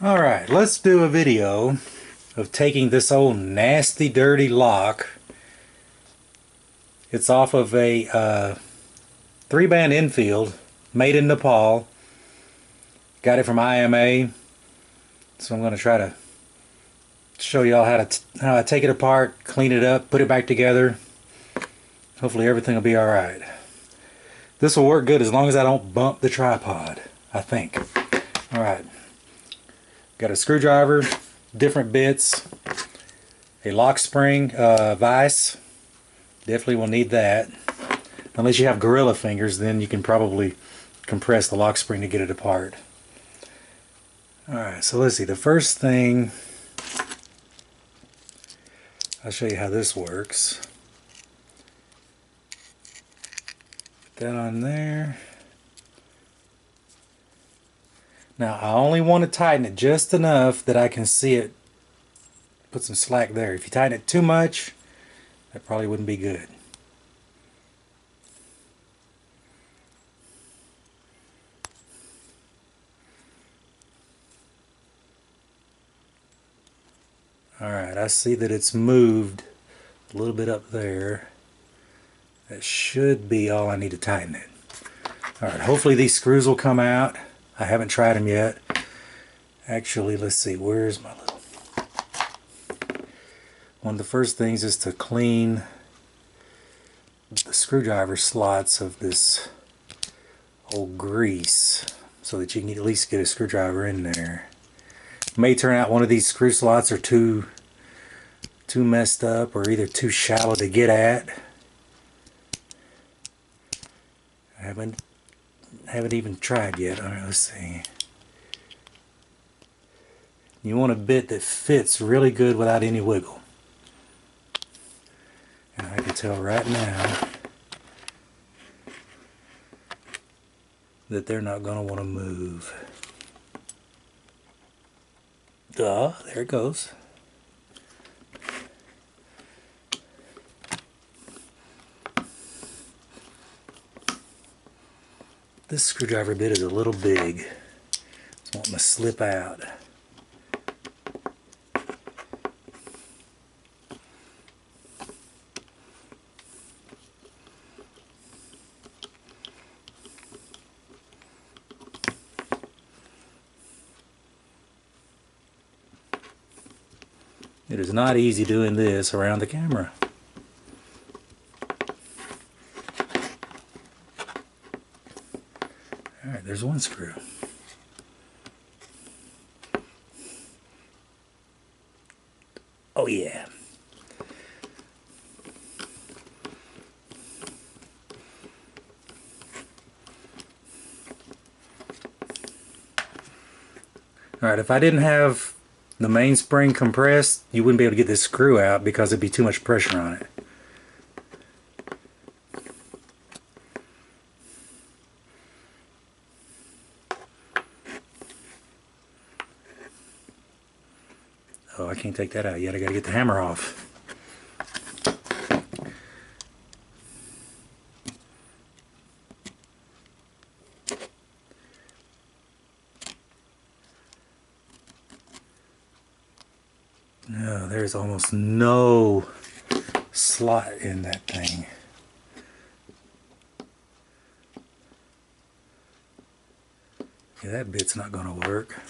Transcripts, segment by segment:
Alright, let's do a video of taking this old nasty dirty lock. It's off of a 3-band Enfield made in Nepal. Got it from IMA. So I'm going to try to show y'all how I take it apart, clean it up, put it back together. Hopefully everything will be alright. This will work good as long as I don't bump the tripod, I think. Alright. Got a screwdriver, different bits, a lock spring vise. Definitely will need that. Unless you have gorilla fingers, then you can probably compress the lock spring to get it apart. Alright, so let's see. The first thing, I'll show you how this works. Put that on there. Now I only want to tighten it just enough that I can see it put some slack there. If you tighten it too much, that probably wouldn't be good. Alright, I see that it's moved a little bit up there. That should be all I need to tighten it. Alright, hopefully these screws will come out. I haven't tried them yet. Actually, let's see, where's my little... One of the first things is to clean the screwdriver slots of this old grease so that you can at least get a screwdriver in there. It may turn out one of these screw slots are too messed up or either too shallow to get at. I haven't even tried yet. Alright, let's see. You want a bit that fits really good without any wiggle. And I can tell right now that they're not going to want to move. There it goes. This screwdriver bit is a little big. It's wanting to slip out. It is not easy doing this around the camera. Alright, there's one screw. Oh yeah. Alright, if I didn't have the mainspring compressed, you wouldn't be able to get this screw out because there'd be too much pressure on it. Oh, I can't take that out yet. I gotta get the hammer off. No, there's almost no slot in that thing. Yeah, that bit's not gonna work.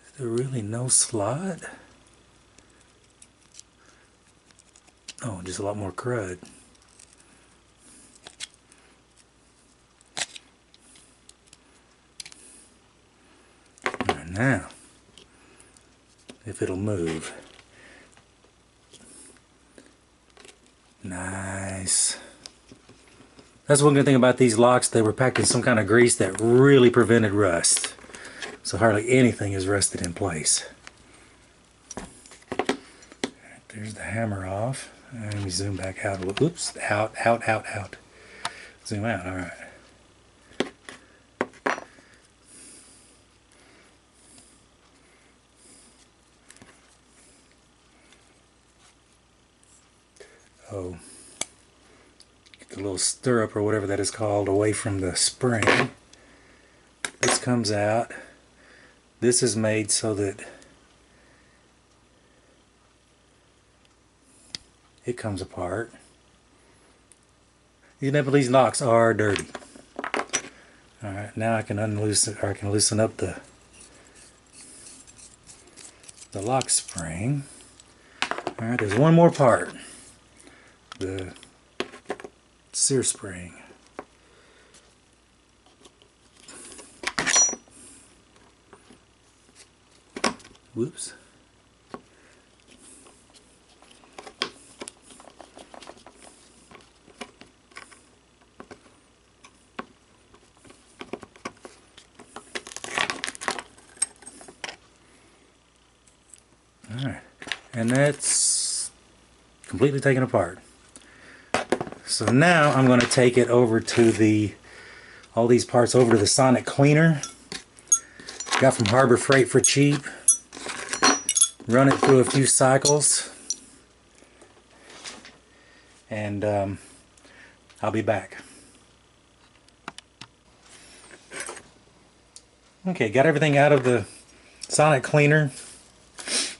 Is there really no slot? Oh, just a lot more crud. And now, if it'll move. Nice. That's one good thing about these locks. They were packed in some kind of grease that really prevented rust. So hardly anything is rusted in place. Right, there's the hammer off. Let me zoom back out a little. Oops, out. Zoom out, alright. So get the little stirrup or whatever that is called away from the spring. This comes out. This is made so that it comes apart. These Nepalese locks are dirty. Alright, now I can unloosen, or I can loosen up the lock spring. Alright, there's one more part. The sear spring. Whoops. Alright, and that's completely taken apart. So now I'm going to take it over to all these parts over to the sonic cleaner. Got from Harbor Freight for cheap. Run it through a few cycles. And I'll be back. Okay, got everything out of the sonic cleaner.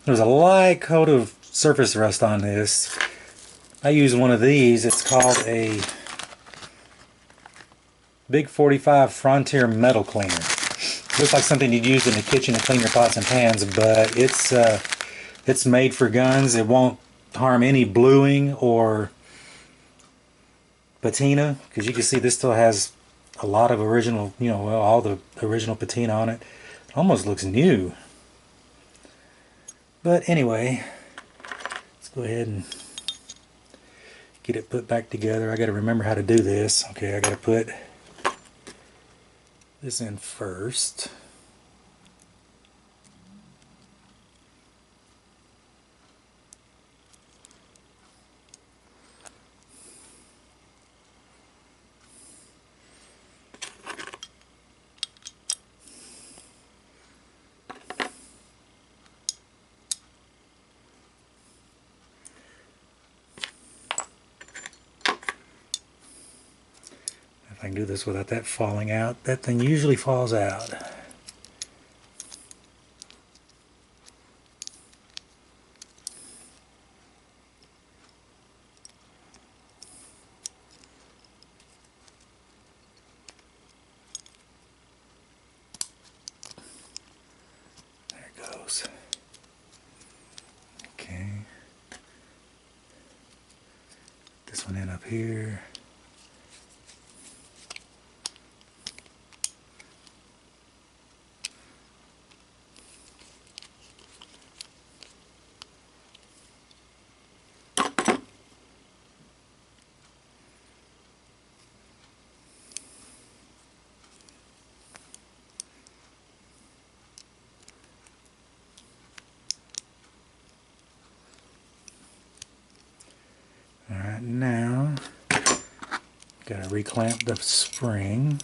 There's a light coat of surface rust on this. I use one of these. It's called a Big 45 Frontier Metal Cleaner. Looks like something you'd use in the kitchen to clean your pots and pans, but it's made for guns. It won't harm any bluing or patina, because you can see this still has a lot of original, all the original patina on it. It almost looks new. But anyway, let's go ahead and get it put back together. I got to remember how to do this. Okay, I got to put this in first. If I can do this without that falling out, that thing usually falls out. There it goes. Okay. This one in up here. Alright, now gotta reclamp the spring.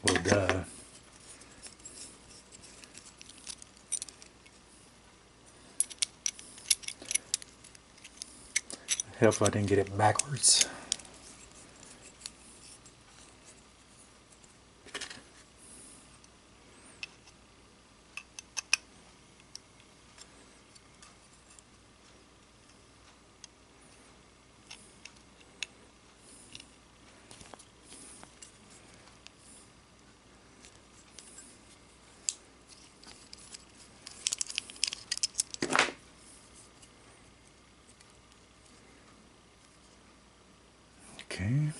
Well, duh. Help I didn't get it backwards. Okay.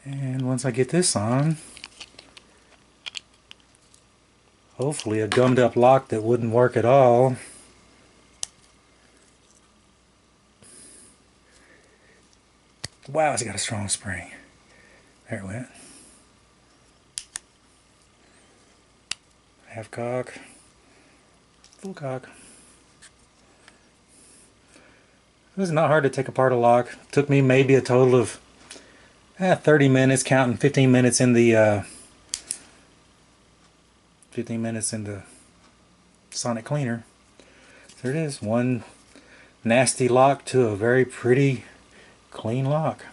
And once I get this on, hopefully a gummed up lock that wouldn't work at all Wow, it's got a strong spring. There it went. Half cock, full cock. It was not hard to take apart a lock. It took me maybe a total of 30 minutes, counting 15 minutes in the 15 minutes in the sonic cleaner. There it is, one nasty lock to a very pretty clean lock.